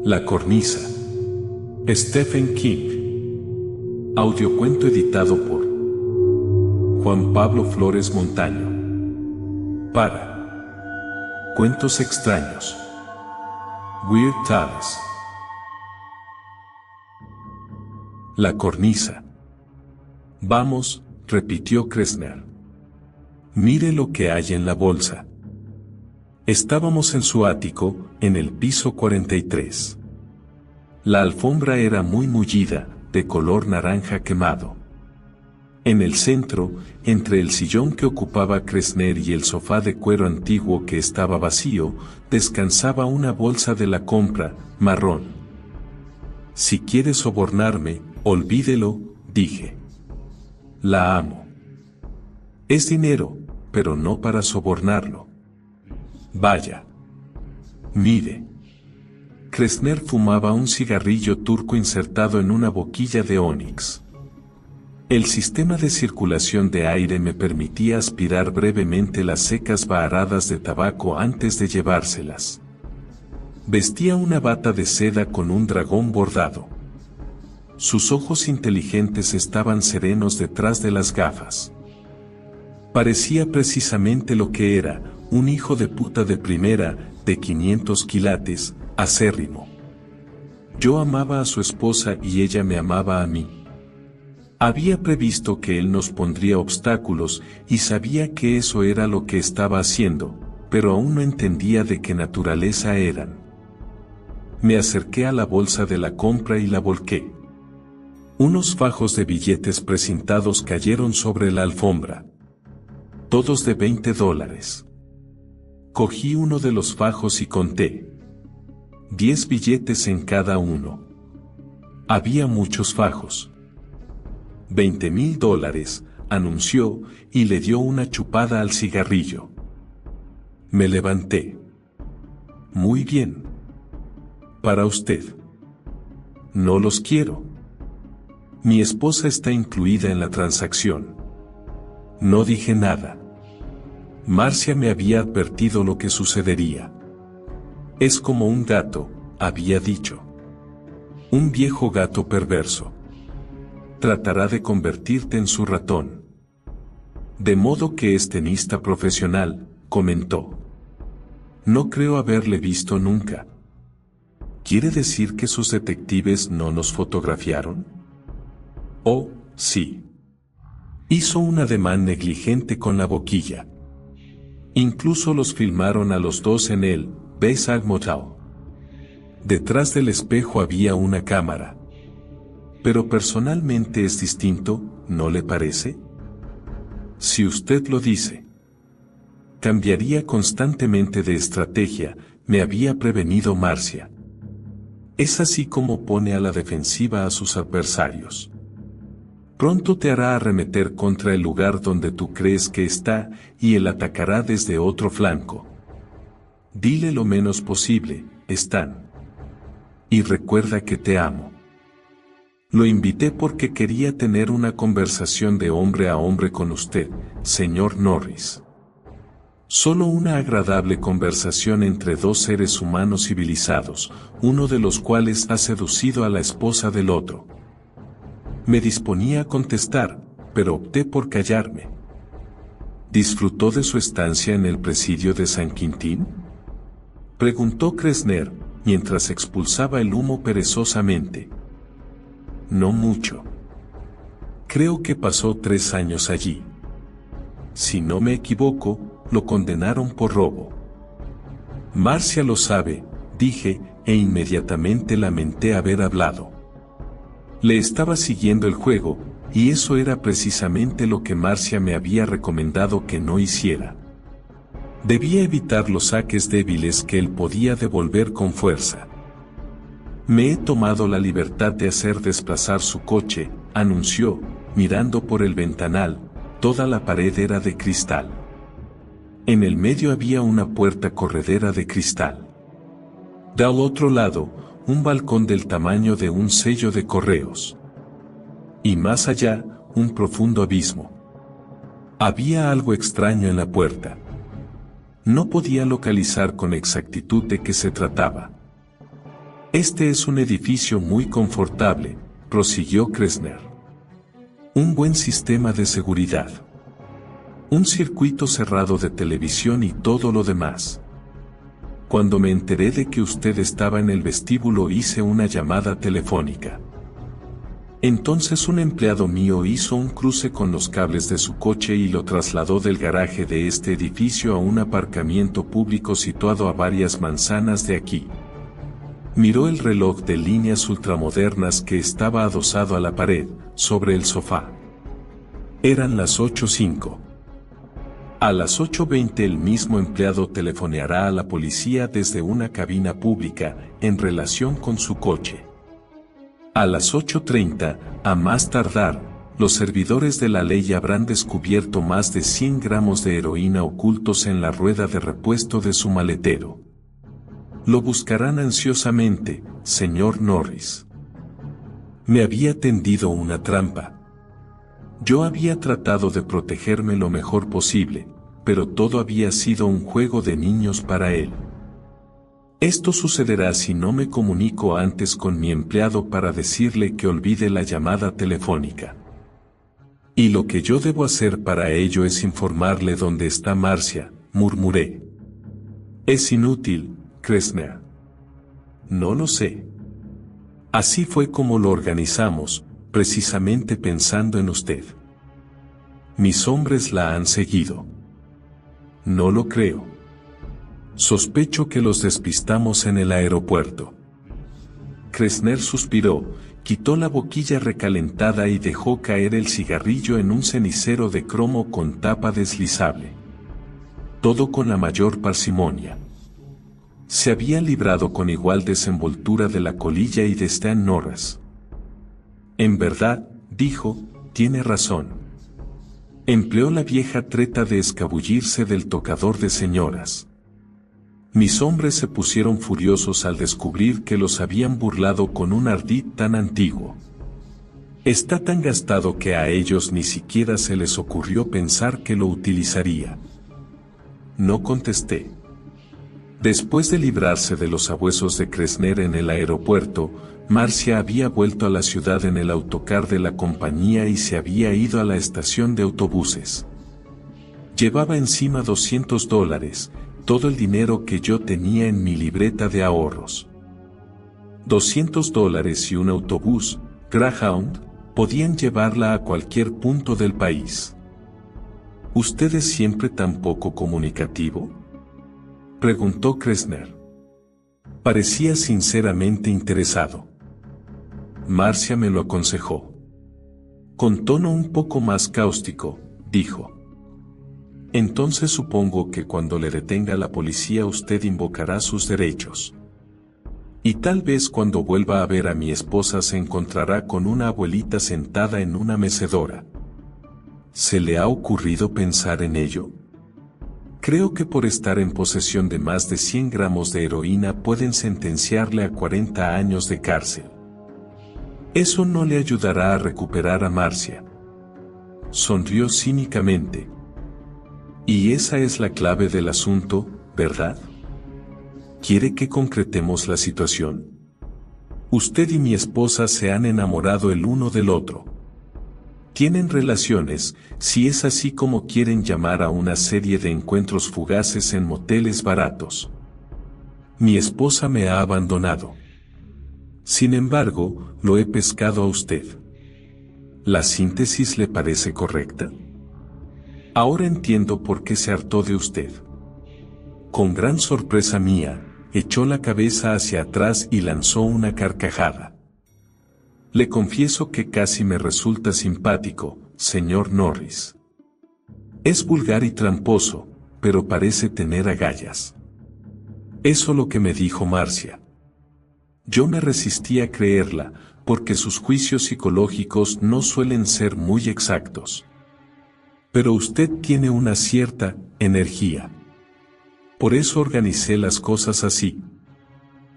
La cornisa. Stephen King. Audiocuento editado por Juan Pablo Flores Montaño. Para Cuentos Extraños. Weird Tales. La cornisa. Vamos, repitió Kressner. Mire lo que hay en la bolsa. Estábamos en su ático, en el piso 43. La alfombra era muy mullida, de color naranja quemado. En el centro, entre el sillón que ocupaba Kressner y el sofá de cuero antiguo que estaba vacío, descansaba una bolsa de la compra, marrón. Si quiere sobornarme, olvídelo, dije. La amo. Es dinero, pero no para sobornarlo. Vaya. Mire. Kressner fumaba un cigarrillo turco insertado en una boquilla de ónix. El sistema de circulación de aire me permitía aspirar brevemente las secas baharadas de tabaco antes de llevárselas. Vestía una bata de seda con un dragón bordado. Sus ojos inteligentes estaban serenos detrás de las gafas. Parecía precisamente lo que era, un hijo de puta de primera, de 500 quilates, acérrimo. Yo amaba a su esposa y ella me amaba a mí. Había previsto que él nos pondría obstáculos y sabía que eso era lo que estaba haciendo, pero aún no entendía de qué naturaleza eran. Me acerqué a la bolsa de la compra y la volqué. Unos fajos de billetes precintados cayeron sobre la alfombra. Todos de $20. Cogí uno de los fajos y conté. 10 billetes en cada uno. Había muchos fajos. $20,000, anunció, y le dio una chupada al cigarrillo. Me levanté. Muy bien. Para usted. No los quiero. Mi esposa está incluida en la transacción. No dije nada. Marcia me había advertido lo que sucedería. Es como un gato, había dicho. Un viejo gato perverso. Tratará de convertirte en su ratón. De modo que es tenista profesional, comentó. No creo haberle visto nunca. ¿Quiere decir que sus detectives no nos fotografiaron? Oh, sí. Hizo un ademán negligente con la boquilla. Incluso los filmaron a los dos en el Bayside Motel. Detrás del espejo había una cámara. Pero personalmente es distinto, ¿no le parece? Si usted lo dice. Cambiaría constantemente de estrategia, me había prevenido Marcia. Es así como pone a la defensiva a sus adversarios. Pronto te hará arremeter contra el lugar donde tú crees que está, y él atacará desde otro flanco. Dile lo menos posible, Stan. Y recuerda que te amo. Lo invité porque quería tener una conversación de hombre a hombre con usted, señor Norris. Solo una agradable conversación entre dos seres humanos civilizados, uno de los cuales ha seducido a la esposa del otro. Me disponía a contestar, pero opté por callarme. ¿Disfrutó de su estancia en el presidio de San Quintín? Preguntó Kressner, mientras expulsaba el humo perezosamente. No mucho. Creo que pasó 3 años allí. Si no me equivoco, lo condenaron por robo. Marcia lo sabe, dije, e inmediatamente lamenté haber hablado. Le estaba siguiendo el juego, y eso era precisamente lo que Marcia me había recomendado que no hiciera. Debía evitar los saques débiles que él podía devolver con fuerza. Me he tomado la libertad de hacer desplazar su coche, anunció, mirando por el ventanal. Toda la pared era de cristal. En el medio había una puerta corredera de cristal. Del otro lado, un balcón del tamaño de un sello de correos. Y más allá, un profundo abismo. Había algo extraño en la puerta. No podía localizar con exactitud de qué se trataba. Este es un edificio muy confortable, prosiguió Kressner. Un buen sistema de seguridad. Un circuito cerrado de televisión y todo lo demás. Cuando me enteré de que usted estaba en el vestíbulo hice una llamada telefónica. Entonces un empleado mío hizo un cruce con los cables de su coche y lo trasladó del garaje de este edificio a un aparcamiento público situado a varias manzanas de aquí. Miró el reloj de líneas ultramodernas que estaba adosado a la pared, sobre el sofá. Eran las 8:05. A las 8:20 el mismo empleado telefoneará a la policía desde una cabina pública, en relación con su coche. A las 8:30, a más tardar, los servidores de la ley habrán descubierto más de 100 gramos de heroína ocultos en la rueda de repuesto de su maletero. Lo buscarán ansiosamente, señor Norris. Me había tendido una trampa. Yo había tratado de protegerme lo mejor posible, pero todo había sido un juego de niños para él. Esto sucederá si no me comunico antes con mi empleado para decirle que olvide la llamada telefónica. Y lo que yo debo hacer para ello es informarle dónde está Marcia, murmuré. Es inútil, Kressner. No lo sé. Así fue como lo organizamos, precisamente pensando en usted. Mis hombres la han seguido. No lo creo. Sospecho que los despistamos en el aeropuerto. Kressner suspiró, quitó la boquilla recalentada y dejó caer el cigarrillo en un cenicero de cromo con tapa deslizable. Todo con la mayor parsimonia. Se había librado con igual desenvoltura de la colilla y de Stan Norris. En verdad, dijo, tiene razón. Empleó la vieja treta de escabullirse del tocador de señoras. Mis hombres se pusieron furiosos al descubrir que los habían burlado con un ardid tan antiguo. Está tan gastado que a ellos ni siquiera se les ocurrió pensar que lo utilizaría. No contesté. Después de librarse de los sabuesos de Kressner en el aeropuerto, Marcia había vuelto a la ciudad en el autocar de la compañía y se había ido a la estación de autobuses. Llevaba encima $200, todo el dinero que yo tenía en mi libreta de ahorros. $200 y un autobús, Greyhound, podían llevarla a cualquier punto del país. ¿Usted es siempre tan poco comunicativo?, preguntó Kressner. Parecía sinceramente interesado. Marcia me lo aconsejó. Con tono un poco más cáustico, dijo. Entonces supongo que cuando le detenga la policía usted invocará sus derechos. Y tal vez cuando vuelva a ver a mi esposa se encontrará con una abuelita sentada en una mecedora. ¿Se le ha ocurrido pensar en ello? Creo que por estar en posesión de más de 100 gramos de heroína pueden sentenciarle a 40 años de cárcel. Eso no le ayudará a recuperar a Marcia. Sonrió cínicamente. Y esa es la clave del asunto, ¿verdad? ¿Quiere que concretemos la situación? Usted y mi esposa se han enamorado el uno del otro. Tienen relaciones, si es así como quieren llamar a una serie de encuentros fugaces en moteles baratos. Mi esposa me ha abandonado. Sin embargo, lo he pescado a usted. ¿La síntesis le parece correcta? Ahora entiendo por qué se hartó de usted. Con gran sorpresa mía, echó la cabeza hacia atrás y lanzó una carcajada. Le confieso que casi me resulta simpático, señor Norris. Es vulgar y tramposo, pero parece tener agallas. Eso lo que me dijo Marcia. Yo me resistí a creerla, porque sus juicios psicológicos no suelen ser muy exactos. Pero usted tiene una cierta energía. Por eso organicé las cosas así.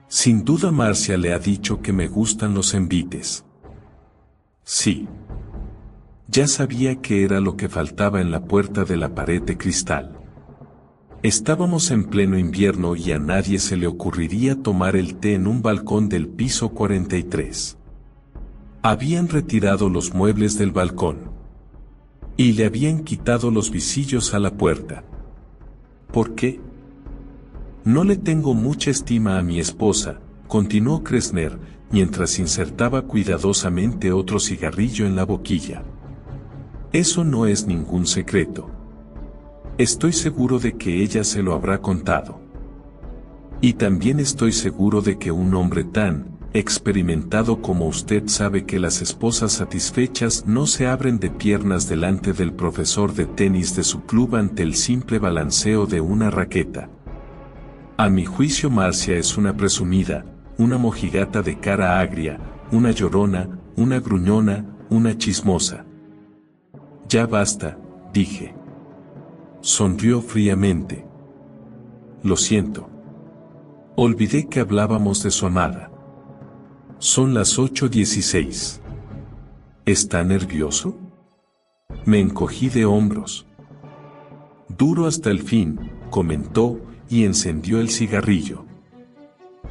Sin duda Marcia le ha dicho que me gustan los envites. Sí. Ya sabía que era lo que faltaba en la puerta de la pared de cristal. Estábamos en pleno invierno y a nadie se le ocurriría tomar el té en un balcón del piso 43. Habían retirado los muebles del balcón. Y le habían quitado los visillos a la puerta. ¿Por qué? No le tengo mucha estima a mi esposa, continuó Kressner, mientras insertaba cuidadosamente otro cigarrillo en la boquilla. Eso no es ningún secreto. Estoy seguro de que ella se lo habrá contado. Y también estoy seguro de que un hombre tan experimentado como usted sabe que las esposas satisfechas no se abren de piernas delante del profesor de tenis de su club ante el simple balanceo de una raqueta. A mi juicio Marcia es una presumida, una mojigata de cara agria, una llorona, una gruñona, una chismosa. Ya basta, dije. Sonrió fríamente. Lo siento. Olvidé que hablábamos de su amada. Son las 8:16. ¿Está nervioso? Me encogí de hombros. Duro hasta el fin, comentó, y encendió el cigarrillo.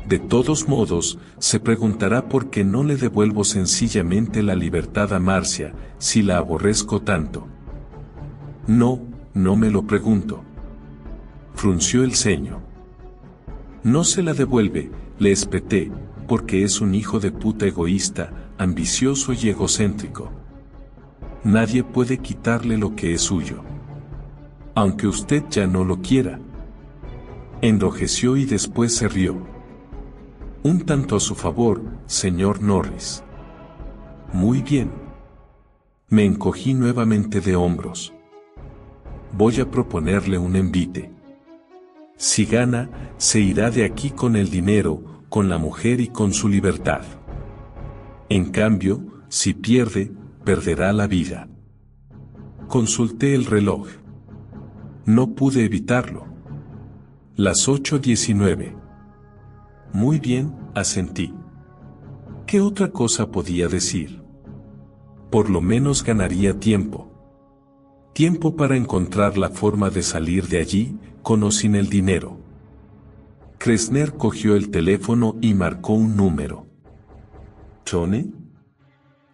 De todos modos, se preguntará por qué no le devuelvo sencillamente la libertad a Marcia, si la aborrezco tanto. No me lo pregunto. Frunció el ceño. No se la devuelve, le espeté, porque es un hijo de puta egoísta, ambicioso y egocéntrico. Nadie puede quitarle lo que es suyo. Aunque usted ya no lo quiera. Enrojeció y después se rió. Un tanto a su favor, señor Norris. Muy bien. Me encogí nuevamente de hombros. Voy a proponerle un envite. Si gana, se irá de aquí con el dinero, con la mujer y con su libertad. En cambio, si pierde, perderá la vida. Consulté el reloj. No pude evitarlo. Las 8:19. Muy bien, asentí. ¿Qué otra cosa podía decir? Por lo menos ganaría tiempo. Tiempo para encontrar la forma de salir de allí, con o sin el dinero. Kressner cogió el teléfono y marcó un número. ¿Tone?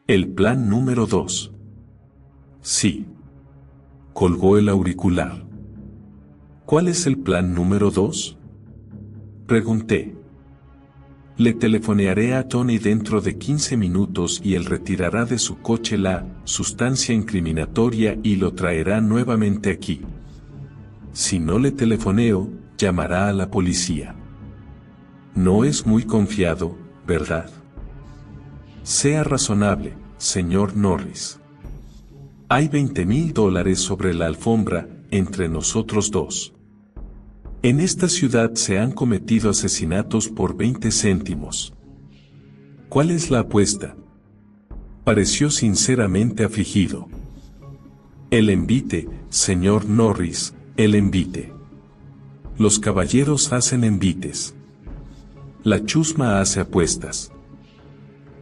El plan número 2. Sí. Colgó el auricular. ¿Cuál es el plan número 2? Pregunté. Le telefonearé a Tony dentro de 15 minutos y él retirará de su coche la sustancia incriminatoria y lo traerá nuevamente aquí. Si no le telefoneo, llamará a la policía. No es muy confiado, ¿verdad? Sea razonable, señor Norris. Hay $20,000 sobre la alfombra, entre nosotros dos. En esta ciudad se han cometido asesinatos por 20 céntimos. ¿Cuál es la apuesta? Pareció sinceramente afligido. El envite, señor Norris, el envite. Los caballeros hacen envites. La chusma hace apuestas.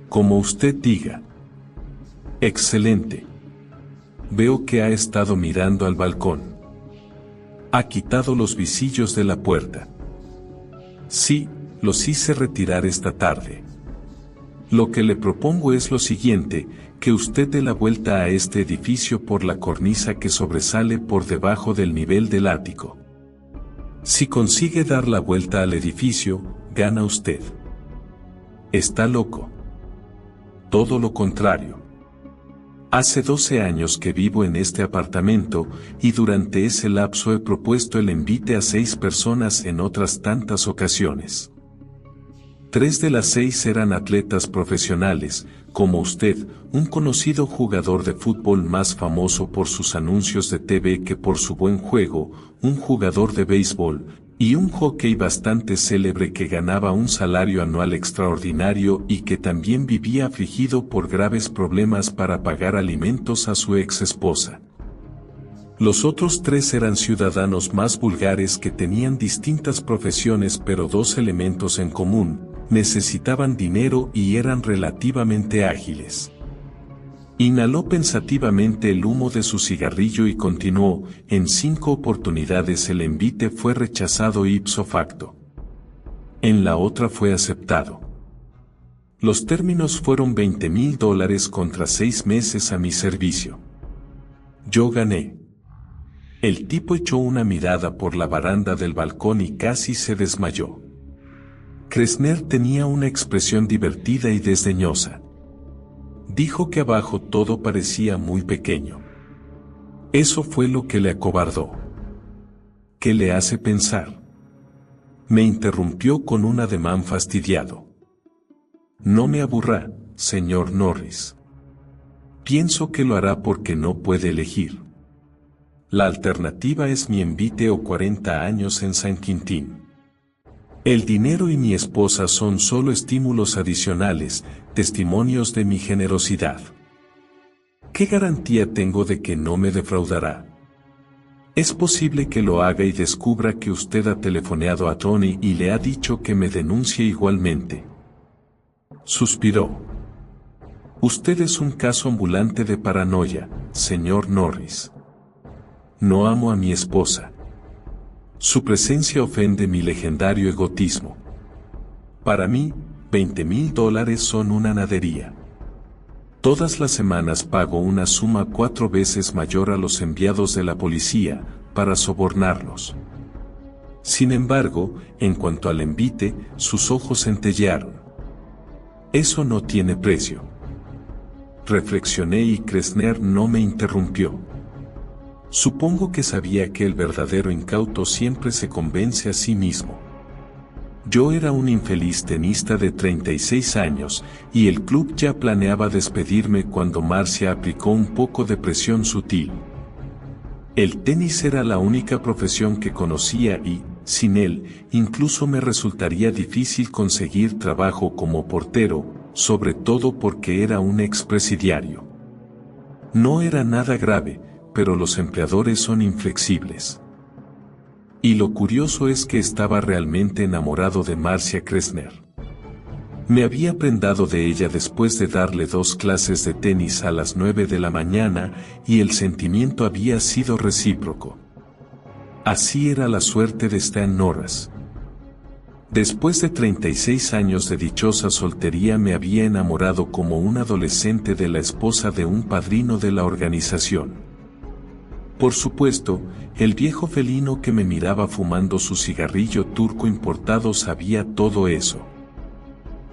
Como usted diga. Excelente. Veo que ha estado mirando al balcón. Ha quitado los visillos de la puerta. Sí, los hice retirar esta tarde. Lo que le propongo es lo siguiente, que usted dé la vuelta a este edificio por la cornisa que sobresale por debajo del nivel del ático. Si consigue dar la vuelta al edificio, gana usted. Está loco. Todo lo contrario. Hace 12 años que vivo en este apartamento, y durante ese lapso he propuesto el envite a 6 personas en otras tantas ocasiones. 3 de las 6 eran atletas profesionales, como usted, un conocido jugador de fútbol más famoso por sus anuncios de TV que por su buen juego, un jugador de béisbol, y un jockey bastante célebre que ganaba un salario anual extraordinario y que también vivía afligido por graves problemas para pagar alimentos a su ex esposa. Los otros 3 eran ciudadanos más vulgares que tenían distintas profesiones pero 2 elementos en común: necesitaban dinero y eran relativamente ágiles. Inhaló pensativamente el humo de su cigarrillo y continuó: en 5 oportunidades el envite fue rechazado ipso facto. En la otra fue aceptado. Los términos fueron $20,000 contra 6 meses a mi servicio. Yo gané. El tipo echó una mirada por la baranda del balcón y casi se desmayó. Kressner tenía una expresión divertida y desdeñosa. Dijo que abajo todo parecía muy pequeño. Eso fue lo que le acobardó. ¿Qué le hace pensar? Me interrumpió con un ademán fastidiado. No me aburra, señor Norris. Pienso que lo hará porque no puede elegir. La alternativa es mi envite o 40 años en San Quintín. El dinero y mi esposa son solo estímulos adicionales, testimonios de mi generosidad. ¿Qué garantía tengo de que no me defraudará? Es posible que lo haga y descubra que usted ha telefoneado a Tony y le ha dicho que me denuncie igualmente. Suspiró. Usted es un caso ambulante de paranoia, señor Norris. No amo a mi esposa. Su presencia ofende mi legendario egotismo. Para mí, $20,000 son una nadería. Todas las semanas pago una suma 4 veces mayor a los enviados de la policía, para sobornarlos. Sin embargo, en cuanto al envite, sus ojos centellearon. Eso no tiene precio. Reflexioné y Kressner no me interrumpió. Supongo que sabía que el verdadero incauto siempre se convence a sí mismo. Yo era un infeliz tenista de 36 años, y el club ya planeaba despedirme cuando Marcia aplicó un poco de presión sutil. El tenis era la única profesión que conocía y, sin él, incluso me resultaría difícil conseguir trabajo como portero, sobre todo porque era un expresidiario. No era nada grave, pero los empleadores son inflexibles. Y lo curioso es que estaba realmente enamorado de Marcia Kressner. Me había prendado de ella después de darle 2 clases de tenis a las 9 de la mañana y el sentimiento había sido recíproco. Así era la suerte de Stan Norris. Después de 36 años de dichosa soltería me había enamorado como un adolescente de la esposa de un padrino de la organización. Por supuesto, el viejo felino que me miraba fumando su cigarrillo turco importado sabía todo eso.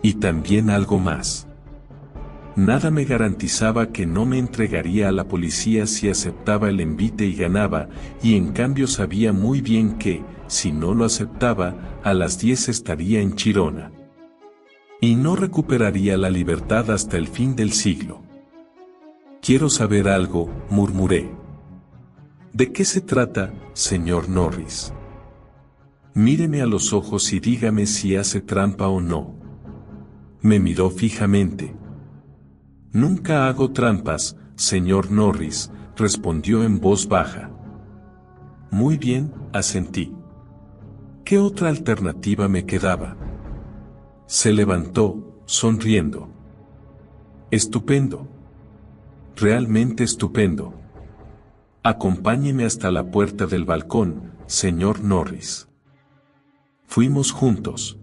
Y también algo más. Nada me garantizaba que no me entregaría a la policía si aceptaba el envite y ganaba, y en cambio sabía muy bien que, si no lo aceptaba, a las 10 estaría en Chirona. Y no recuperaría la libertad hasta el fin del siglo. Quiero saber algo, murmuré. ¿De qué se trata, señor Norris? Míreme a los ojos y dígame si hace trampa o no. Me miró fijamente. Nunca hago trampas, señor Norris, respondió en voz baja. Muy bien, asentí. ¿Qué otra alternativa me quedaba? Se levantó, sonriendo. Estupendo. Realmente estupendo. Acompáñeme hasta la puerta del balcón, señor Norris. Fuimos juntos.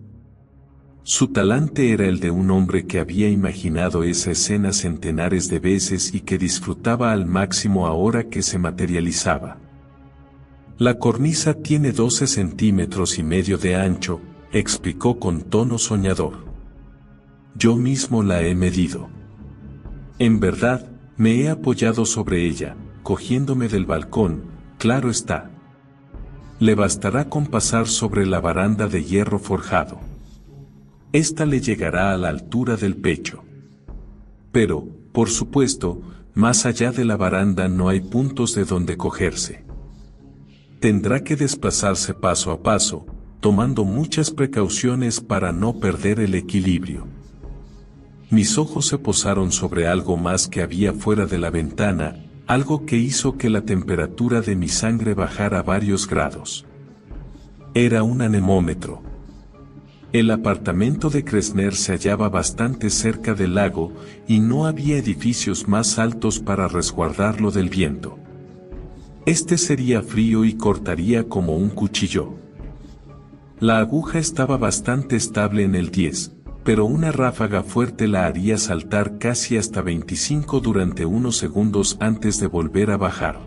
Su talante era el de un hombre que había imaginado esa escena centenares de veces y que disfrutaba al máximo ahora que se materializaba. La cornisa tiene 12 centímetros y medio de ancho, explicó con tono soñador. Yo mismo la he medido. En verdad, me he apoyado sobre ella, cogiéndome del balcón, claro está. Le bastará con pasar sobre la baranda de hierro forjado. Esta le llegará a la altura del pecho. Pero, por supuesto, más allá de la baranda no hay puntos de donde cogerse. Tendrá que desplazarse paso a paso, tomando muchas precauciones para no perder el equilibrio. Mis ojos se posaron sobre algo más que había fuera de la ventana, algo que hizo que la temperatura de mi sangre bajara varios grados. Era un anemómetro. El apartamento de Kressner se hallaba bastante cerca del lago y no había edificios más altos para resguardarlo del viento. Este sería frío y cortaría como un cuchillo. La aguja estaba bastante estable en el 10, pero una ráfaga fuerte la haría saltar casi hasta 25 durante unos segundos antes de volver a bajar.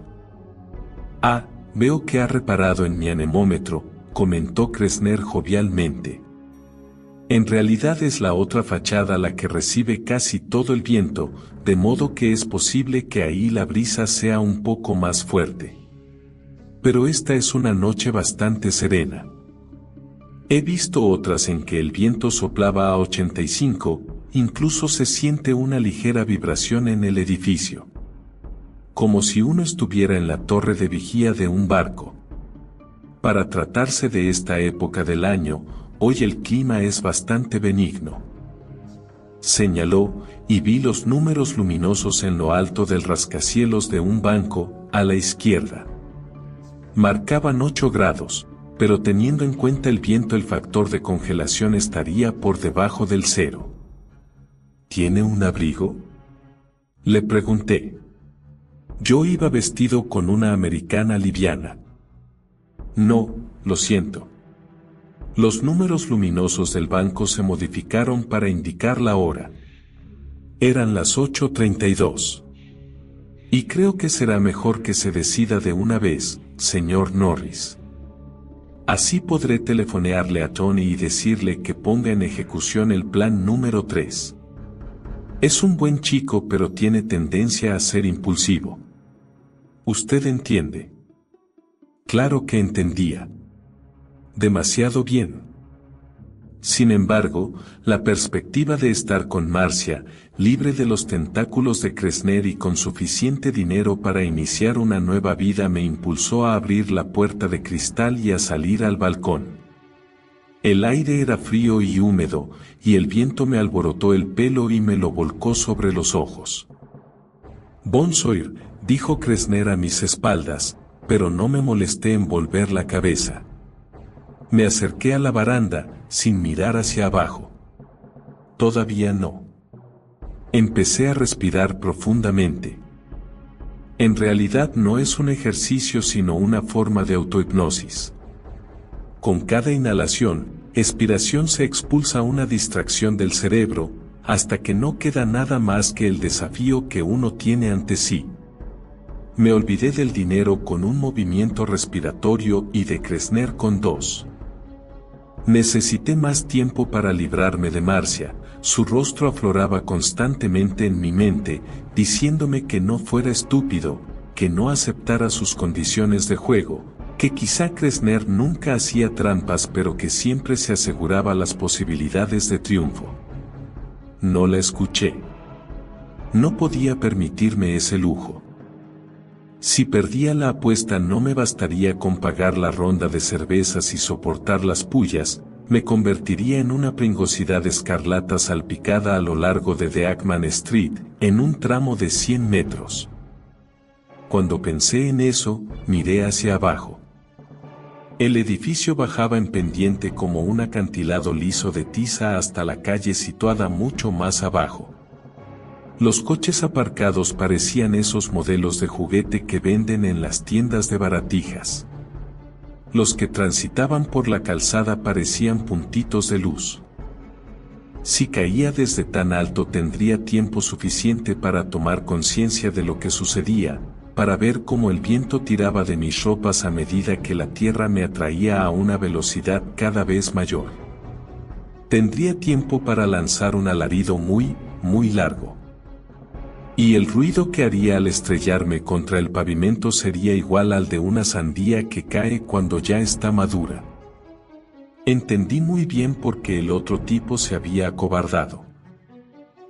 Ah, veo que ha reparado en mi anemómetro, comentó Kressner jovialmente. En realidad es la otra fachada la que recibe casi todo el viento, de modo que es posible que ahí la brisa sea un poco más fuerte. Pero esta es una noche bastante serena. He visto otras en que el viento soplaba a 85, incluso se siente una ligera vibración en el edificio. Como si uno estuviera en la torre de vigía de un barco. Para tratarse de esta época del año, hoy el clima es bastante benigno. Señaló, y vi los números luminosos en lo alto del rascacielos de un banco, a la izquierda. Marcaban 8 grados, pero teniendo en cuenta el viento el factor de congelación estaría por debajo del 0. ¿Tiene un abrigo?, le pregunté. Yo iba vestido con una americana liviana. No, lo siento. Los números luminosos del banco se modificaron para indicar la hora. Eran las 8:32. Y creo que será mejor que se decida de una vez, señor Norris. Así podré telefonearle a Tony y decirle que ponga en ejecución el plan número 3. Es un buen chico pero tiene tendencia a ser impulsivo. ¿Usted entiende? Claro que entendía. Demasiado bien. Sin embargo, la perspectiva de estar con Marcia, libre de los tentáculos de Kressner y con suficiente dinero para iniciar una nueva vida me impulsó a abrir la puerta de cristal y a salir al balcón. El aire era frío y húmedo, y el viento me alborotó el pelo y me lo volcó sobre los ojos. Bonsoir, dijo Kressner a mis espaldas, pero no me molesté en volver la cabeza. Me acerqué a la baranda, sin mirar hacia abajo. Todavía no. Empecé a respirar profundamente. En realidad no es un ejercicio sino una forma de autohipnosis. Con cada inhalación, expiración se expulsa una distracción del cerebro, hasta que no queda nada más que el desafío que uno tiene ante sí. Me olvidé del dinero con un movimiento respiratorio y de Kressner con 2. Necesité más tiempo para librarme de Marcia, su rostro afloraba constantemente en mi mente, diciéndome que no fuera estúpido, que no aceptara sus condiciones de juego, que quizá Kressner nunca hacía trampas pero que siempre se aseguraba las posibilidades de triunfo. No la escuché. No podía permitirme ese lujo. Si perdía la apuesta no me bastaría con pagar la ronda de cervezas y soportar las pullas, me convertiría en una pringosidad escarlata salpicada a lo largo de Deacman Street, en un tramo de 100 metros. Cuando pensé en eso, miré hacia abajo. El edificio bajaba en pendiente como un acantilado liso de tiza hasta la calle situada mucho más abajo. Los coches aparcados parecían esos modelos de juguete que venden en las tiendas de baratijas. Los que transitaban por la calzada parecían puntitos de luz. Si caía desde tan alto tendría tiempo suficiente para tomar conciencia de lo que sucedía, para ver cómo el viento tiraba de mis ropas a medida que la tierra me atraía a una velocidad cada vez mayor. Tendría tiempo para lanzar un alarido muy, muy largo. Y el ruido que haría al estrellarme contra el pavimento sería igual al de una sandía que cae cuando ya está madura. Entendí muy bien por qué el otro tipo se había acobardado.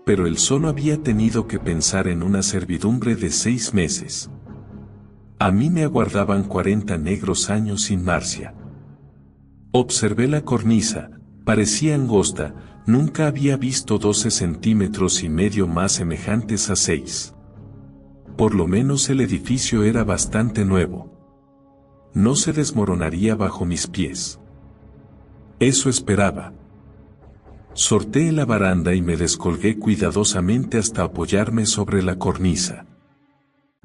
Pero él solo había tenido que pensar en una servidumbre de 6 meses. A mí me aguardaban 40 negros años sin Marcia. Observé la cornisa, parecía angosta. Nunca había visto 12 centímetros y medio más semejantes a 6. Por lo menos el edificio era bastante nuevo. No se desmoronaría bajo mis pies. Eso esperaba. Sorteé la baranda y me descolgué cuidadosamente hasta apoyarme sobre la cornisa.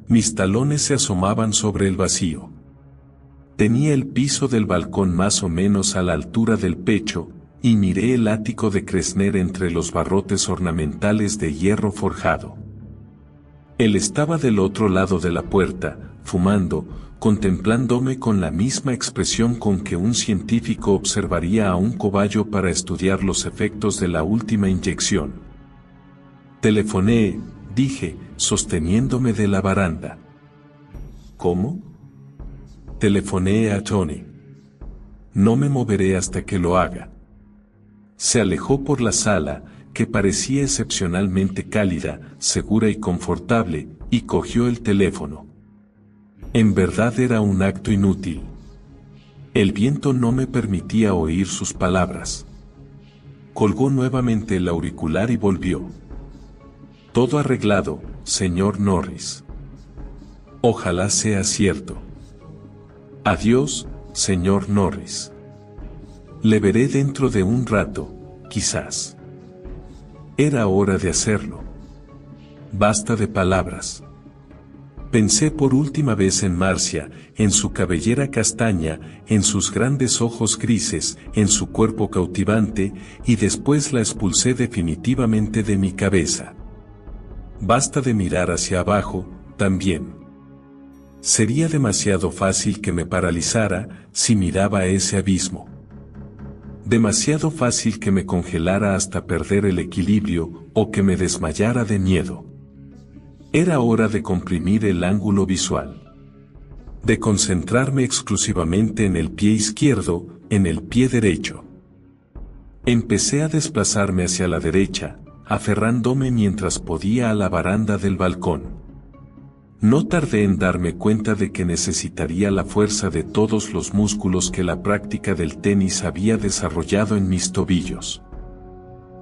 Mis talones se asomaban sobre el vacío. Tenía el piso del balcón más o menos a la altura del pecho, y miré el ático de Kressner entre los barrotes ornamentales de hierro forjado. Él estaba del otro lado de la puerta, fumando, contemplándome con la misma expresión con que un científico observaría a un cobayo para estudiar los efectos de la última inyección. Telefoné, dije, sosteniéndome de la baranda. ¿Cómo? Telefoné a Tony. No me moveré hasta que lo haga. Se alejó por la sala, que parecía excepcionalmente cálida, segura y confortable, y cogió el teléfono. En verdad era un acto inútil. El viento no me permitía oír sus palabras. Colgó nuevamente el auricular y volvió. Todo arreglado, señor Norris. Ojalá sea cierto. Adiós, señor Norris. Le veré dentro de un rato, quizás. Era hora de hacerlo. Basta de palabras. Pensé por última vez en Marcia, en su cabellera castaña, en sus grandes ojos grises, en su cuerpo cautivante, y después la expulsé definitivamente de mi cabeza. Basta de mirar hacia abajo, también. Sería demasiado fácil que me paralizara si miraba a ese abismo. Demasiado fácil que me congelara hasta perder el equilibrio o que me desmayara de miedo. Era hora de comprimir el ángulo visual. De concentrarme exclusivamente en el pie izquierdo, en el pie derecho. Empecé a desplazarme hacia la derecha, aferrándome mientras podía a la baranda del balcón. No tardé en darme cuenta de que necesitaría la fuerza de todos los músculos que la práctica del tenis había desarrollado en mis tobillos.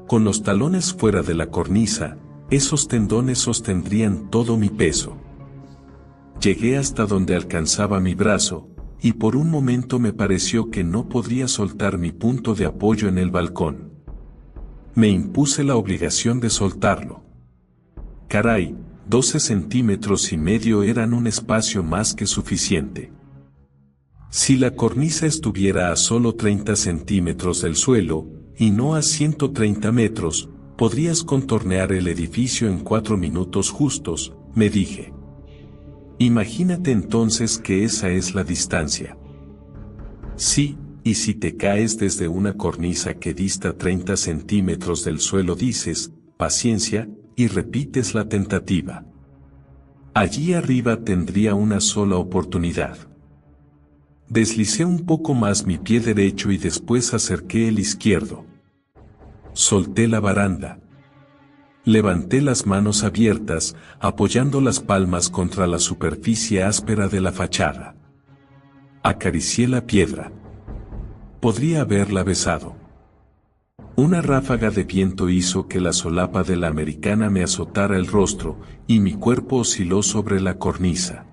Con los talones fuera de la cornisa, esos tendones sostendrían todo mi peso. Llegué hasta donde alcanzaba mi brazo, y por un momento me pareció que no podría soltar mi punto de apoyo en el balcón. Me impuse la obligación de soltarlo. Caray, 12 centímetros y medio eran un espacio más que suficiente. Si la cornisa estuviera a solo 30 centímetros del suelo, y no a 130 metros, podrías contornear el edificio en 4 minutos justos, me dije. Imagínate entonces que esa es la distancia. Sí, y si te caes desde una cornisa que dista 30 centímetros del suelo dices, paciencia, y repites la tentativa. Allí arriba tendría una sola oportunidad. Deslicé un poco más mi pie derecho y después acerqué el izquierdo. Solté la baranda. Levanté las manos abiertas, apoyando las palmas contra la superficie áspera de la fachada. Acaricié la piedra. Podría haberla besado. Una ráfaga de viento hizo que la solapa de la americana me azotara el rostro, y mi cuerpo osciló sobre la cornisa.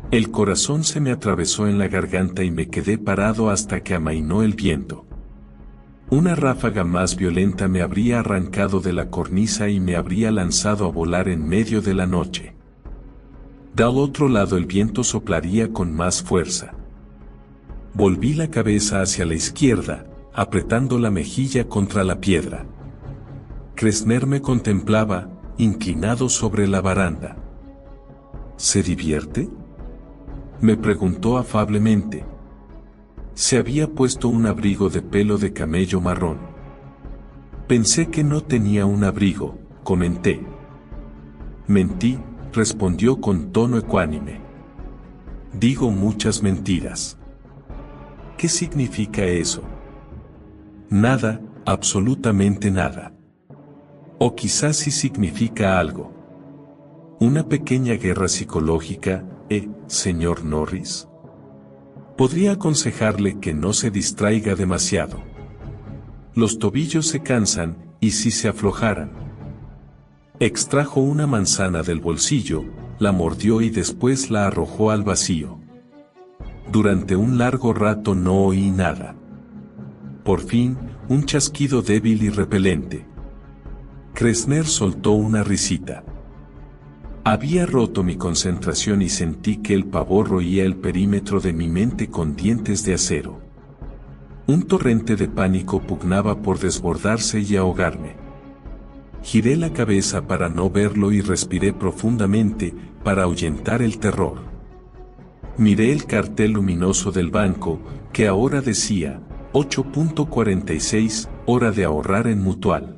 El corazón se me atravesó en la garganta y me quedé parado hasta que amainó el viento. Una ráfaga más violenta me habría arrancado de la cornisa y me habría lanzado a volar en medio de la noche. Del otro lado el viento soplaría con más fuerza. Volví la cabeza hacia la izquierda, apretando la mejilla contra la piedra. Kressner me contemplaba, inclinado sobre la baranda. ¿Se divierte?, me preguntó afablemente. Se había puesto un abrigo de pelo de camello marrón. Pensé que no tenía un abrigo, comenté. Mentí, respondió con tono ecuánime. Digo muchas mentiras. ¿Qué significa eso? Nada, absolutamente nada. O quizás sí significa algo. Una pequeña guerra psicológica, señor Norris. Podría aconsejarle que no se distraiga demasiado. Los tobillos se cansan, y si se aflojaran. Extrajo una manzana del bolsillo, la mordió y después la arrojó al vacío. Durante un largo rato no oí nada. Por fin, un chasquido débil y repelente. Kressner soltó una risita. Había roto mi concentración y sentí que el pavor roía el perímetro de mi mente con dientes de acero. Un torrente de pánico pugnaba por desbordarse y ahogarme. Giré la cabeza para no verlo y respiré profundamente para ahuyentar el terror. Miré el cartel luminoso del banco, que ahora decía 8.46, hora de ahorrar en Mutual.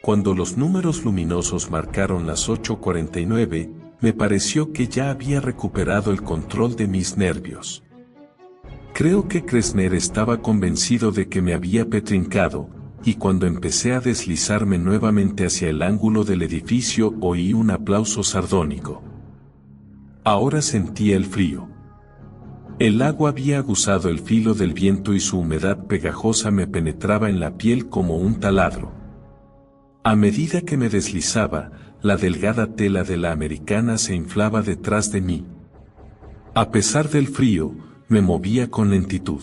Cuando los números luminosos marcaron las 8:49, me pareció que ya había recuperado el control de mis nervios. Creo que Kressner estaba convencido de que me había petrincado, y cuando empecé a deslizarme nuevamente hacia el ángulo del edificio oí un aplauso sardónico. Ahora sentía el frío. El agua había aguzado el filo del viento y su humedad pegajosa me penetraba en la piel como un taladro. A medida que me deslizaba, la delgada tela de la americana se inflaba detrás de mí. A pesar del frío, me movía con lentitud.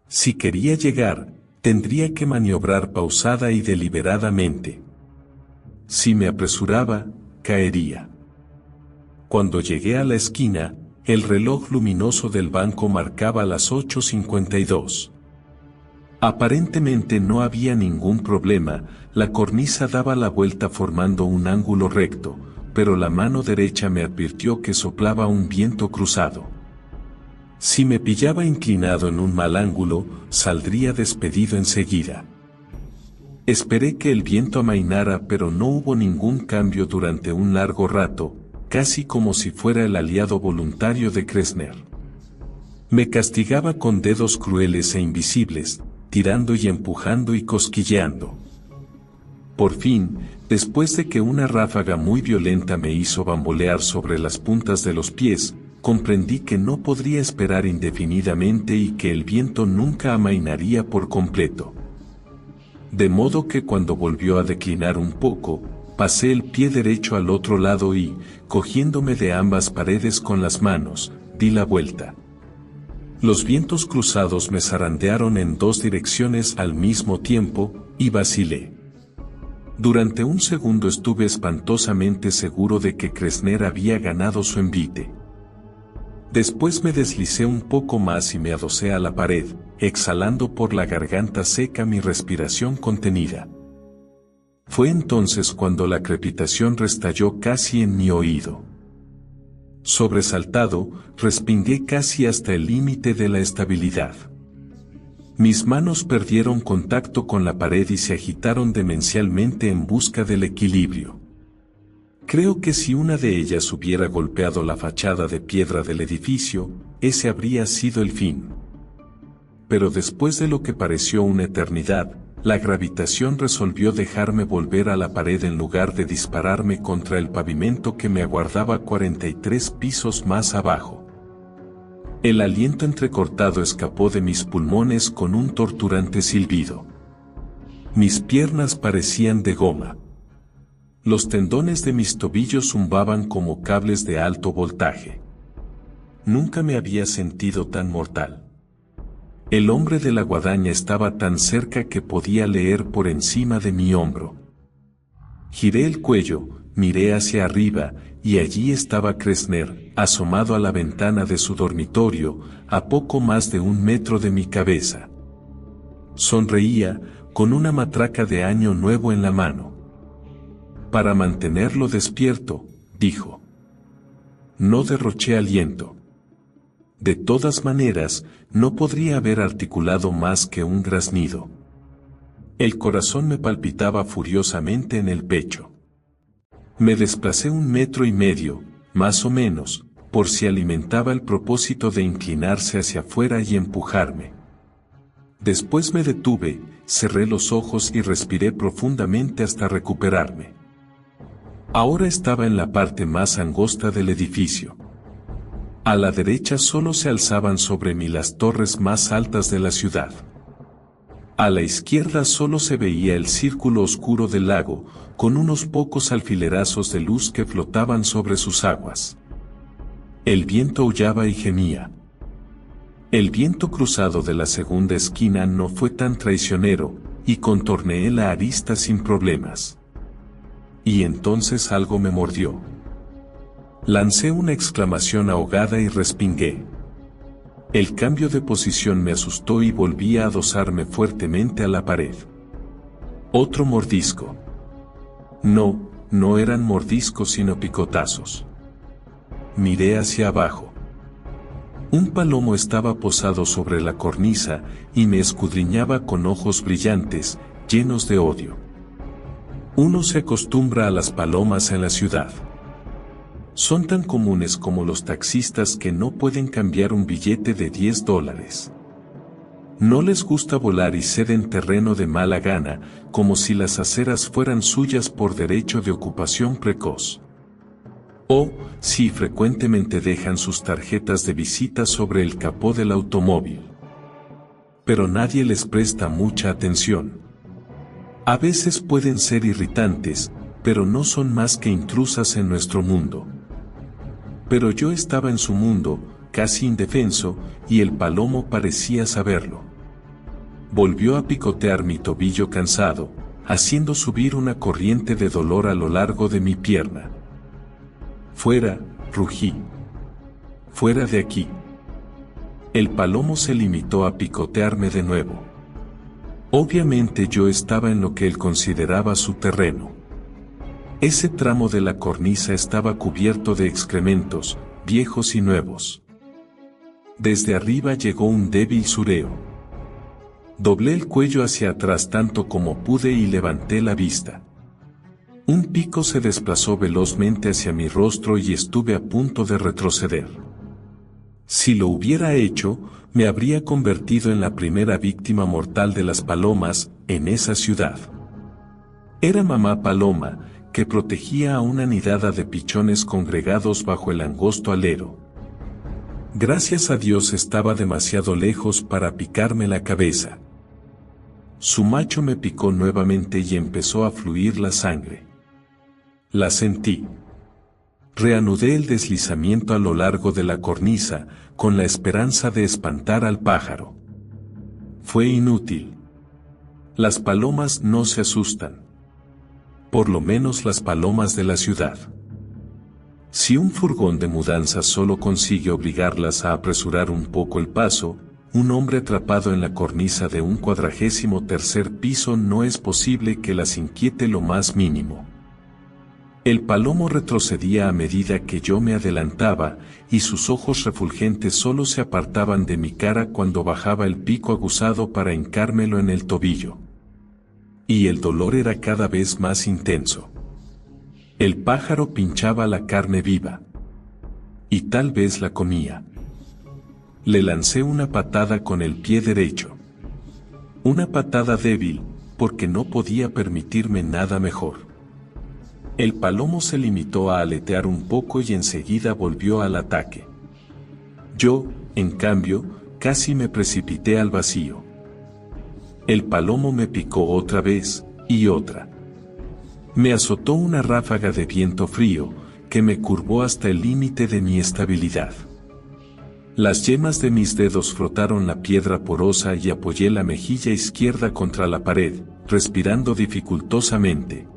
Si quería llegar, tendría que maniobrar pausada y deliberadamente. Si me apresuraba, caería. Cuando llegué a la esquina, el reloj luminoso del banco marcaba las 8:52. Aparentemente no había ningún problema, la cornisa daba la vuelta formando un ángulo recto, pero la mano derecha me advirtió que soplaba un viento cruzado. Si me pillaba inclinado en un mal ángulo, saldría despedido enseguida. Esperé que el viento amainara, pero no hubo ningún cambio durante un largo rato, casi como si fuera el aliado voluntario de Kressner. Me castigaba con dedos crueles e invisibles, tirando y empujando y cosquilleando. Por fin, después de que una ráfaga muy violenta me hizo bambolear sobre las puntas de los pies, comprendí que no podría esperar indefinidamente y que el viento nunca amainaría por completo. De modo que cuando volvió a declinar un poco, pasé el pie derecho al otro lado y, cogiéndome de ambas paredes con las manos, di la vuelta. Los vientos cruzados me zarandearon en dos direcciones al mismo tiempo, y vacilé. Durante un segundo estuve espantosamente seguro de que Kressner había ganado su envite. Después me deslicé un poco más y me adosé a la pared, exhalando por la garganta seca mi respiración contenida. Fue entonces cuando la crepitación restalló casi en mi oído. Sobresaltado, respingué casi hasta el límite de la estabilidad. Mis manos perdieron contacto con la pared y se agitaron demencialmente en busca del equilibrio. Creo que si una de ellas hubiera golpeado la fachada de piedra del edificio, ese habría sido el fin. Pero después de lo que pareció una eternidad, la gravitación resolvió dejarme volver a la pared en lugar de dispararme contra el pavimento que me aguardaba 43 pisos más abajo. El aliento entrecortado escapó de mis pulmones con un torturante silbido. Mis piernas parecían de goma. Los tendones de mis tobillos zumbaban como cables de alto voltaje. Nunca me había sentido tan mortal. El hombre de la guadaña estaba tan cerca que podía leer por encima de mi hombro. Giré el cuello, miré hacia arriba, y allí estaba Kressner, asomado a la ventana de su dormitorio, a poco más de 1 metro de mi cabeza. Sonreía, con una matraca de año nuevo en la mano. Para mantenerlo despierto, dijo. No derroché aliento. De todas maneras, no podría haber articulado más que un graznido. El corazón me palpitaba furiosamente en el pecho. Me desplacé 1,5 metros, más o menos, por si alimentaba el propósito de inclinarse hacia afuera y empujarme. Después me detuve, cerré los ojos y respiré profundamente hasta recuperarme. Ahora estaba en la parte más angosta del edificio. A la derecha solo se alzaban sobre mí las torres más altas de la ciudad. A la izquierda solo se veía el círculo oscuro del lago, con unos pocos alfilerazos de luz que flotaban sobre sus aguas. El viento aullaba y gemía. El viento cruzado de la segunda esquina no fue tan traicionero, y contorneé la arista sin problemas. Y entonces algo me mordió. Lancé una exclamación ahogada y respingué. El cambio de posición me asustó y volví a adosarme fuertemente a la pared. Otro mordisco. No, no eran mordiscos sino picotazos. Miré hacia abajo. Un palomo estaba posado sobre la cornisa y me escudriñaba con ojos brillantes, llenos de odio. Uno se acostumbra a las palomas en la ciudad. Son tan comunes como los taxistas que no pueden cambiar un billete de $10. No les gusta volar y ceden terreno de mala gana, como si las aceras fueran suyas por derecho de ocupación precoz. O, si frecuentemente dejan sus tarjetas de visita sobre el capó del automóvil. Pero nadie les presta mucha atención. A veces pueden ser irritantes, pero no son más que intrusas en nuestro mundo. Pero yo estaba en su mundo, casi indefenso, y el palomo parecía saberlo. Volvió a picotear mi tobillo cansado, haciendo subir una corriente de dolor a lo largo de mi pierna. Fuera, rugí. Fuera de aquí. El palomo se limitó a picotearme de nuevo. Obviamente yo estaba en lo que él consideraba su terreno. Ese tramo de la cornisa estaba cubierto de excrementos, viejos y nuevos. Desde arriba llegó un débil sureo. Doblé el cuello hacia atrás tanto como pude y levanté la vista. Un pico se desplazó velozmente hacia mi rostro y estuve a punto de retroceder. Si lo hubiera hecho, me habría convertido en la primera víctima mortal de las palomas en esa ciudad. Era mamá paloma, que protegía a una nidada de pichones congregados bajo el angosto alero. Gracias a Dios estaba demasiado lejos para picarme la cabeza. Su macho me picó nuevamente y empezó a fluir la sangre. La sentí. Reanudé el deslizamiento a lo largo de la cornisa, con la esperanza de espantar al pájaro. Fue inútil. Las palomas no se asustan. Por lo menos las palomas de la ciudad. Si un furgón de mudanzas solo consigue obligarlas a apresurar un poco el paso, un hombre atrapado en la cornisa de un 43º piso no es posible que las inquiete lo más mínimo. El palomo retrocedía a medida que yo me adelantaba, y sus ojos refulgentes solo se apartaban de mi cara cuando bajaba el pico aguzado para hincármelo en el tobillo. Y el dolor era cada vez más intenso. El pájaro pinchaba la carne viva. Y tal vez la comía. Le lancé una patada con el pie derecho. Una patada débil, porque no podía permitirme nada mejor. El palomo se limitó a aletear un poco y enseguida volvió al ataque. Yo, en cambio, casi me precipité al vacío. El palomo me picó otra vez, y otra. Me azotó una ráfaga de viento frío, que me curvó hasta el límite de mi estabilidad. Las yemas de mis dedos frotaron la piedra porosa y apoyé la mejilla izquierda contra la pared, respirando dificultosamente.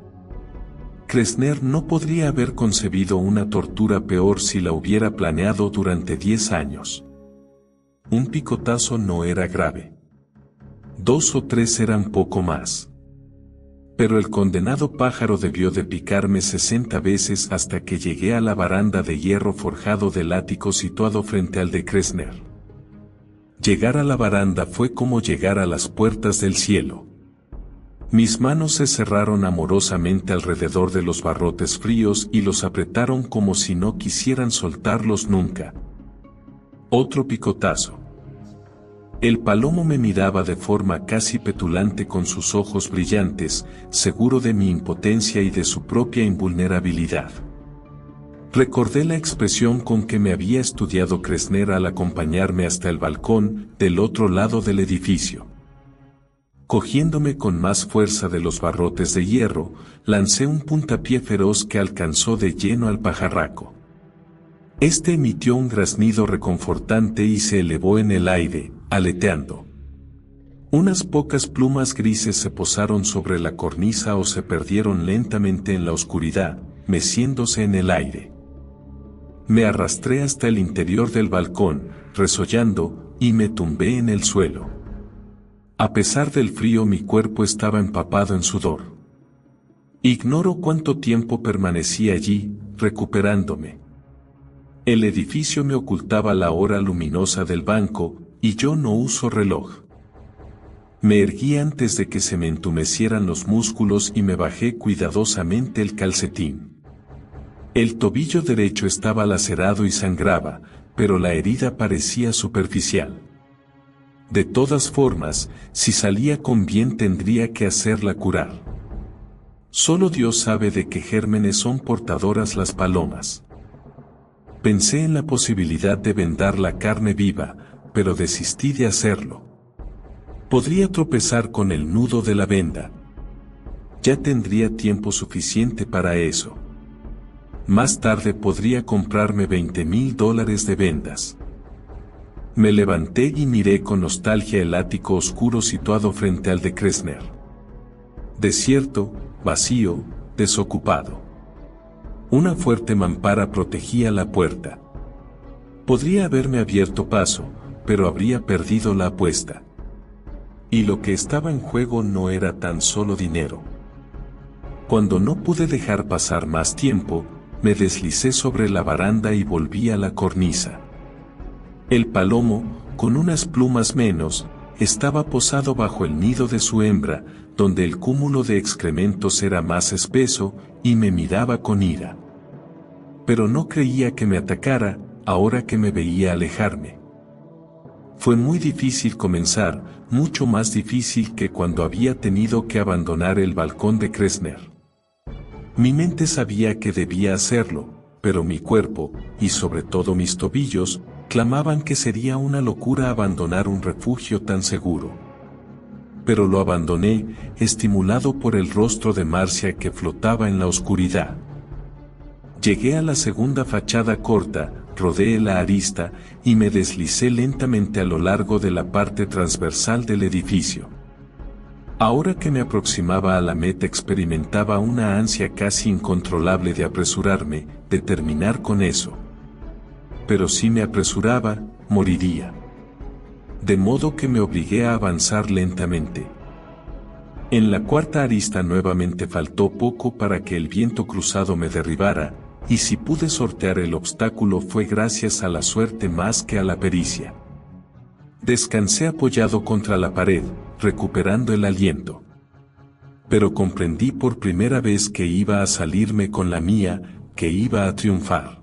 Kressner no podría haber concebido una tortura peor si la hubiera planeado durante 10 años. Un picotazo no era grave. 2 o 3 eran poco más. Pero el condenado pájaro debió de picarme 60 veces hasta que llegué a la baranda de hierro forjado del ático situado frente al de Kressner. Llegar a la baranda fue como llegar a las puertas del cielo. Mis manos se cerraron amorosamente alrededor de los barrotes fríos y los apretaron como si no quisieran soltarlos nunca. Otro picotazo. El palomo me miraba de forma casi petulante con sus ojos brillantes, seguro de mi impotencia y de su propia invulnerabilidad. Recordé la expresión con que me había estudiado Kressner al acompañarme hasta el balcón del otro lado del edificio. Cogiéndome con más fuerza de los barrotes de hierro, lancé un puntapié feroz que alcanzó de lleno al pajarraco. Este emitió un graznido reconfortante y se elevó en el aire, aleteando. Unas pocas plumas grises se posaron sobre la cornisa o se perdieron lentamente en la oscuridad, meciéndose en el aire. Me arrastré hasta el interior del balcón, resollando, y me tumbé en el suelo. A pesar del frío, mi cuerpo estaba empapado en sudor. Ignoro cuánto tiempo permanecí allí, recuperándome. El edificio me ocultaba la hora luminosa del banco, y yo no uso reloj. Me erguí antes de que se me entumecieran los músculos y me bajé cuidadosamente el calcetín. El tobillo derecho estaba lacerado y sangraba, pero la herida parecía superficial. De todas formas, si salía con bien tendría que hacerla curar. Solo Dios sabe de qué gérmenes son portadoras las palomas. Pensé en la posibilidad de vendar la carne viva, pero desistí de hacerlo. Podría tropezar con el nudo de la venda. Ya tendría tiempo suficiente para eso. Más tarde podría comprarme $20,000 de vendas. Me levanté y miré con nostalgia el ático oscuro situado frente al de Kressner. Desierto, vacío, desocupado. Una fuerte mampara protegía la puerta. Podría haberme abierto paso, pero habría perdido la apuesta. Y lo que estaba en juego no era tan solo dinero. Cuando no pude dejar pasar más tiempo, me deslicé sobre la baranda y volví a la cornisa. El palomo, con unas plumas menos, estaba posado bajo el nido de su hembra, donde el cúmulo de excrementos era más espeso, y me miraba con ira. Pero no creía que me atacara, ahora que me veía alejarme. Fue muy difícil comenzar, mucho más difícil que cuando había tenido que abandonar el balcón de Kressner. Mi mente sabía que debía hacerlo, pero mi cuerpo, y sobre todo mis tobillos, clamaban que sería una locura abandonar un refugio tan seguro. Pero lo abandoné, estimulado por el rostro de Marcia que flotaba en la oscuridad. Llegué a la segunda fachada corta, rodeé la arista, y me deslicé lentamente a lo largo de la parte transversal del edificio. Ahora que me aproximaba a la meta experimentaba una ansia casi incontrolable de apresurarme, de terminar con eso. Pero si me apresuraba, moriría. De modo que me obligué a avanzar lentamente. En la cuarta arista nuevamente faltó poco para que el viento cruzado me derribara, y si pude sortear el obstáculo fue gracias a la suerte más que a la pericia. Descansé apoyado contra la pared, recuperando el aliento. Pero comprendí por primera vez que iba a salirme con la mía, que iba a triunfar.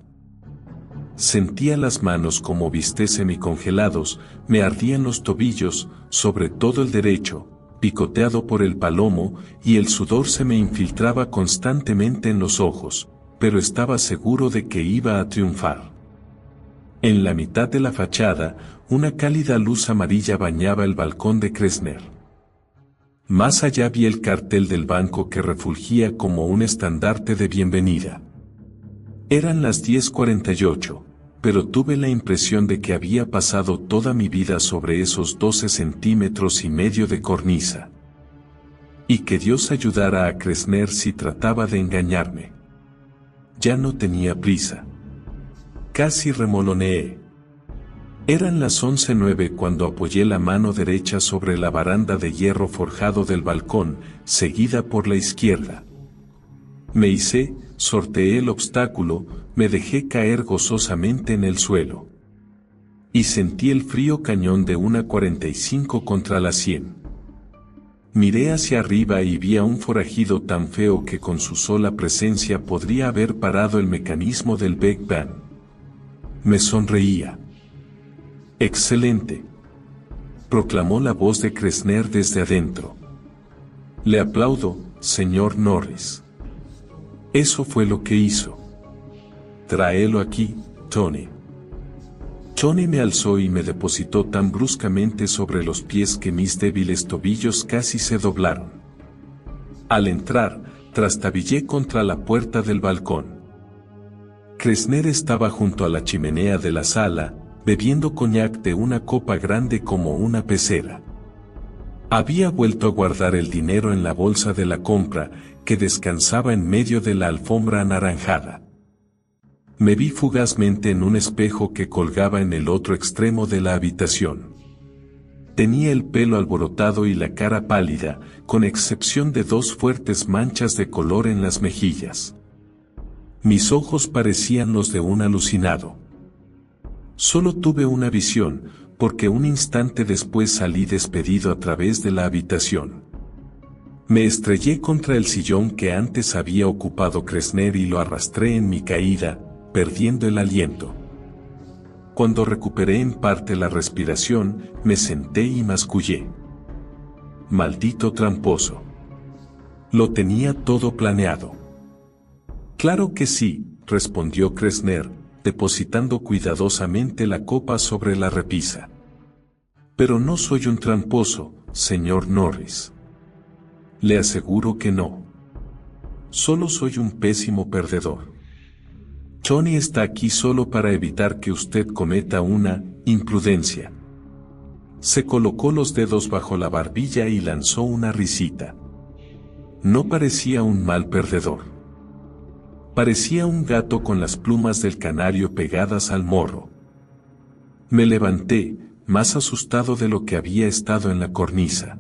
Sentía las manos como bistes semicongelados, me ardían los tobillos, sobre todo el derecho, picoteado por el palomo, y el sudor se me infiltraba constantemente en los ojos, pero estaba seguro de que iba a triunfar. En la mitad de la fachada, una cálida luz amarilla bañaba el balcón de Kressner. Más allá vi el cartel del banco que refulgía como un estandarte de bienvenida. Eran las 10:48, pero tuve la impresión de que había pasado toda mi vida sobre esos 12 centímetros y medio de cornisa. Y que Dios ayudara a Kressner si trataba de engañarme. Ya no tenía prisa. Casi remoloneé. Eran las 11:09 cuando apoyé la mano derecha sobre la baranda de hierro forjado del balcón, seguida por la izquierda. Me hice, sorteé el obstáculo, me dejé caer gozosamente en el suelo. Y sentí el frío cañón de una 45 contra la 100. Miré hacia arriba y vi a un forajido tan feo que con su sola presencia podría haber parado el mecanismo del Big Bang. Me sonreía. «Excelente», proclamó la voz de Kressner desde adentro. «Le aplaudo, señor Norris». Eso fue lo que hizo. «Tráelo aquí, Tony». Tony me alzó y me depositó tan bruscamente sobre los pies que mis débiles tobillos casi se doblaron. Al entrar, trastabillé contra la puerta del balcón. Kressner estaba junto a la chimenea de la sala, bebiendo coñac de una copa grande como una pecera. Había vuelto a guardar el dinero en la bolsa de la compra, que descansaba en medio de la alfombra anaranjada. Me vi fugazmente en un espejo que colgaba en el otro extremo de la habitación. Tenía el pelo alborotado y la cara pálida, con excepción de 2 fuertes manchas de color en las mejillas. Mis ojos parecían los de un alucinado. Solo tuve una visión, porque un instante después salí despedido a través de la habitación. Me estrellé contra el sillón que antes había ocupado Kressner y lo arrastré en mi caída, perdiendo el aliento. Cuando recuperé en parte la respiración, me senté y mascullé. Maldito tramposo. Lo tenía todo planeado. Claro que sí, respondió Kressner, depositando cuidadosamente la copa sobre la repisa. Pero no soy un tramposo, señor Norris. Le aseguro que no. Solo soy un pésimo perdedor. Johnny está aquí solo para evitar que usted cometa una imprudencia. Se colocó los dedos bajo la barbilla y lanzó una risita. No parecía un mal perdedor. Parecía un gato con las plumas del canario pegadas al morro. Me levanté, más asustado de lo que había estado en la cornisa.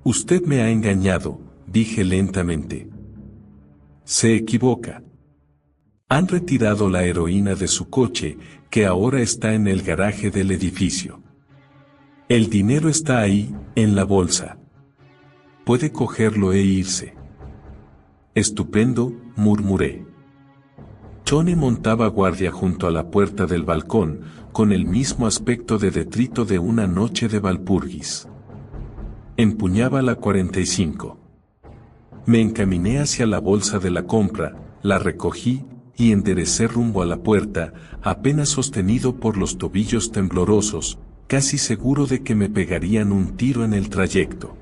Usted me ha engañado, dije lentamente. Se equivoca. Han retirado la heroína de su coche, que ahora está en el garaje del edificio. El dinero está ahí, en la bolsa. Puede cogerlo e irse. Estupendo, murmuré. Johnny montaba guardia junto a la puerta del balcón, con el mismo aspecto de detrito de una noche de Walpurgis. Empuñaba la 45. Me encaminé hacia la bolsa de la compra, la recogí, y enderecé rumbo a la puerta, apenas sostenido por los tobillos temblorosos, casi seguro de que me pegarían un tiro en el trayecto.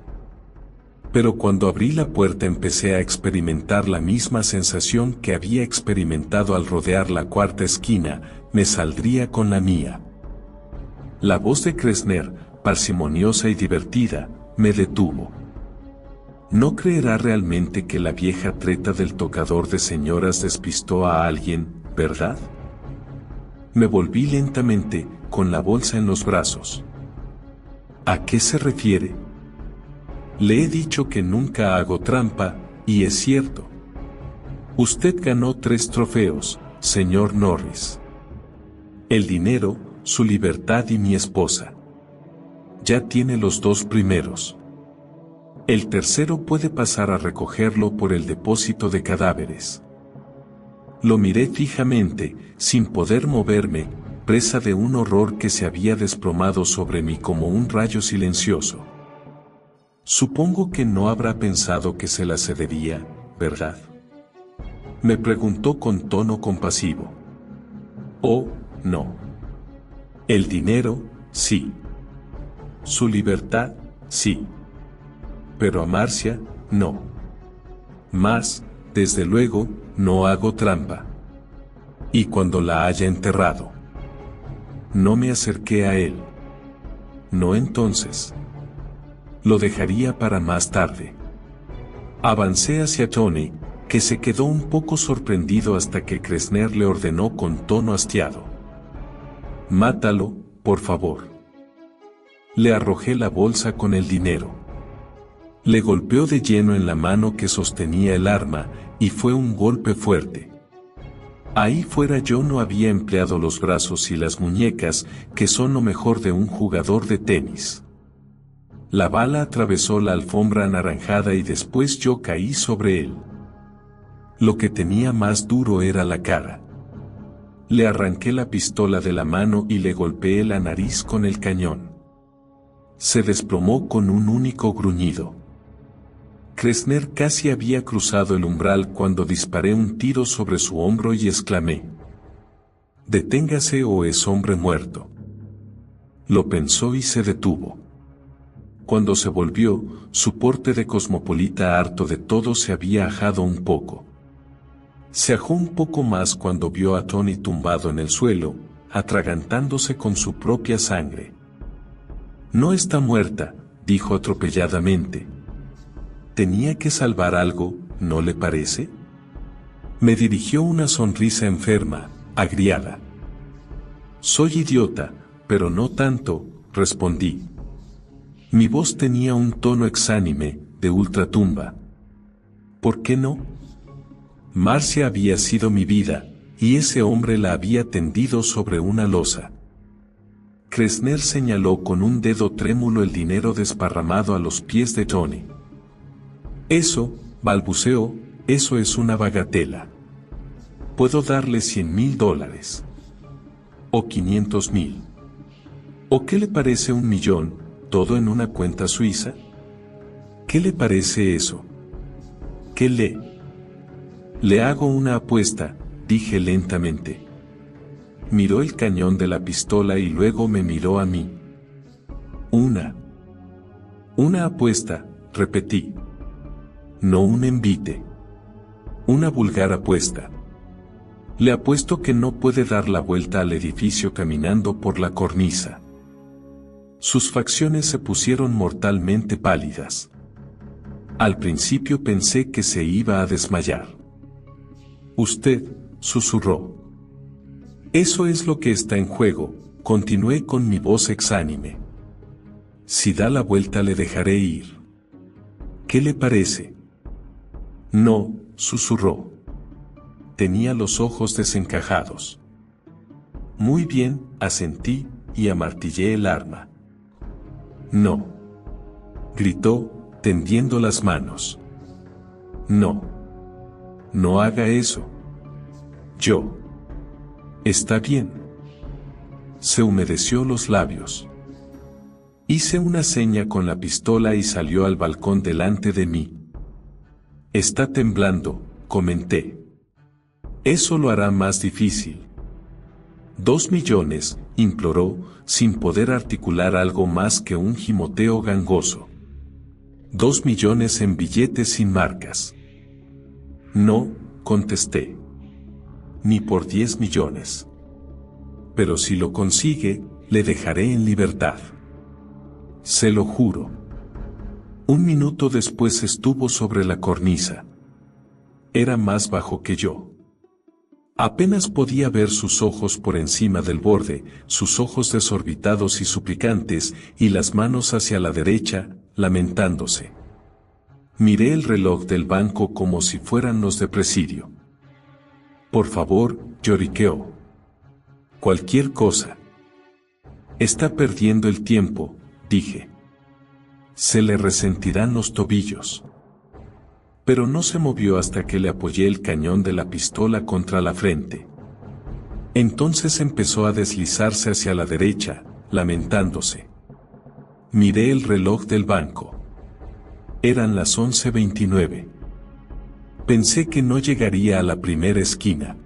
Pero cuando abrí la puerta empecé a experimentar la misma sensación que había experimentado al rodear la cuarta esquina, me saldría con la mía. La voz de Kressner, parsimoniosa y divertida, me detuvo. ¿No creerá realmente que la vieja treta del tocador de señoras despistó a alguien, verdad? Me volví lentamente, con la bolsa en los brazos. ¿A qué se refiere? Le he dicho que nunca hago trampa, y es cierto. Usted ganó 3 trofeos, señor Norris. El dinero, su libertad y mi esposa. Ya tiene los 2 primeros. El tercero puede pasar a recogerlo por el depósito de cadáveres. Lo miré fijamente, sin poder moverme, presa de un horror que se había desplomado sobre mí como un rayo silencioso. Supongo que no habrá pensado que se la cedería, ¿verdad? Me preguntó con tono compasivo. Oh, no. El dinero, sí. Su libertad, sí. Pero a Marcia, no. Más, desde luego, no hago trampa. Y cuando la haya enterrado, no me acerqué a él. No entonces. Lo dejaría para más tarde. Avancé hacia Johnny, que se quedó un poco sorprendido hasta que Kressner le ordenó con tono hastiado. Mátalo, por favor. Le arrojé la bolsa con el dinero. Le golpeó de lleno en la mano que sostenía el arma, y fue un golpe fuerte. Ahí fuera yo no había empleado los brazos y las muñecas, que son lo mejor de un jugador de tenis. La bala atravesó la alfombra anaranjada y después yo caí sobre él. Lo que tenía más duro era la cara. Le arranqué la pistola de la mano y le golpeé la nariz con el cañón. Se desplomó con un único gruñido. Kressner casi había cruzado el umbral cuando disparé un tiro sobre su hombro y exclamé: «Deténgase o es hombre muerto». Lo pensó y se detuvo. Cuando se volvió, su porte de cosmopolita harto de todo se había ajado un poco. Se ajó un poco más cuando vio a Tony tumbado en el suelo, atragantándose con su propia sangre. No está muerta, dijo atropelladamente. Tenía que salvar algo, ¿no le parece? Me dirigió una sonrisa enferma, agriada. Soy idiota, pero no tanto, respondí. Mi voz tenía un tono exánime, de ultratumba. ¿Por qué no? Marcia había sido mi vida, y ese hombre la había tendido sobre una losa. Kressner señaló con un dedo trémulo el dinero desparramado a los pies de Tony. Eso, balbuceó, eso es una bagatela. Puedo darle $100,000. O 500,000. ¿O qué le parece 1,000,000, todo en una cuenta suiza? ¿Qué le parece eso? ¿Qué le hago una apuesta, dije lentamente. Miró el cañón de la pistola y luego me miró a mí. Una apuesta, repetí. No un envite. Una vulgar apuesta. Le apuesto que no puede dar la vuelta al edificio caminando por la cornisa. Sus facciones se pusieron mortalmente pálidas. Al principio pensé que se iba a desmayar. Usted, susurró. Eso es lo que está en juego, continué con mi voz exánime. Si da la vuelta le dejaré ir. ¿Qué le parece? No, susurró. Tenía los ojos desencajados. Muy bien, asentí, y amartillé el arma. No. Gritó, tendiendo las manos. No. No haga eso. Yo. Está bien. Se humedeció los labios. Hice una seña con la pistola y salió al balcón delante de mí. Está temblando, comenté. Eso lo hará más difícil. 2,000,000, imploró, sin poder articular algo más que un gimoteo gangoso. 2,000,000 en billetes sin marcas. No, contesté. Ni por 10,000,000. Pero si lo consigue, le dejaré en libertad. Se lo juro. 1 minuto después estuvo sobre la cornisa. Era más bajo que yo. Apenas podía ver sus ojos por encima del borde, sus ojos desorbitados y suplicantes, y las manos hacia la derecha, lamentándose. Miré el reloj del banco como si fueran los de presidio. Por favor, lloriqueó. Cualquier cosa. Está perdiendo el tiempo, dije. Se le resentirán los tobillos. Pero no se movió hasta que le apoyé el cañón de la pistola contra la frente. Entonces empezó a deslizarse hacia la derecha, lamentándose. Miré el reloj del banco. Eran las 11:29. Pensé que no llegaría a la primera esquina.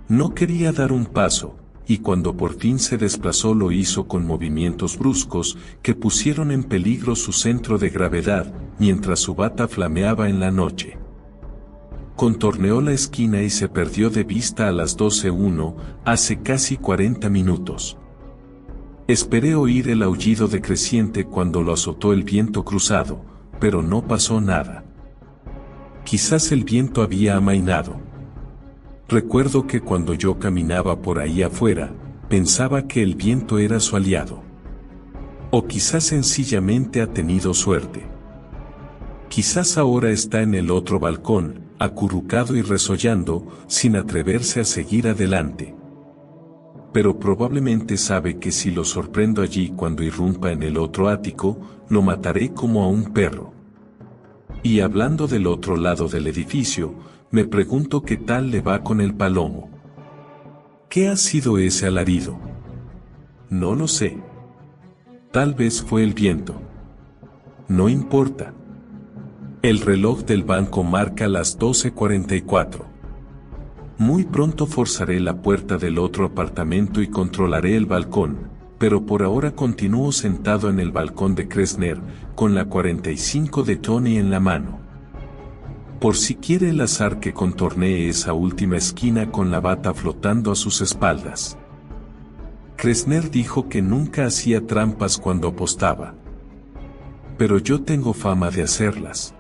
No quería dar un paso, y cuando por fin se desplazó lo hizo con movimientos bruscos que pusieron en peligro su centro de gravedad, mientras su bata flameaba en la noche. Contorneó la esquina y se perdió de vista a las 12:01, hace casi 40 minutos. Esperé oír el aullido decreciente cuando lo azotó el viento cruzado, pero no pasó nada. Quizás el viento había amainado. Recuerdo que cuando yo caminaba por ahí afuera, pensaba que el viento era su aliado. O quizás sencillamente ha tenido suerte. Quizás ahora está en el otro balcón, acurrucado y resollando, sin atreverse a seguir adelante. Pero probablemente sabe que si lo sorprendo allí cuando irrumpa en el otro ático, lo mataré como a un perro. Y hablando del otro lado del edificio, me pregunto qué tal le va con el palomo. ¿Qué ha sido ese alarido? No lo sé. Tal vez fue el viento. No importa. El reloj del banco marca las 12:44. Muy pronto forzaré la puerta del otro apartamento y controlaré el balcón, pero por ahora continúo sentado en el balcón de Kressner, con la 45 de Tony en la mano. Por si quiere el azar que contornee esa última esquina con la bata flotando a sus espaldas. Kressner dijo que nunca hacía trampas cuando apostaba. Pero yo tengo fama de hacerlas.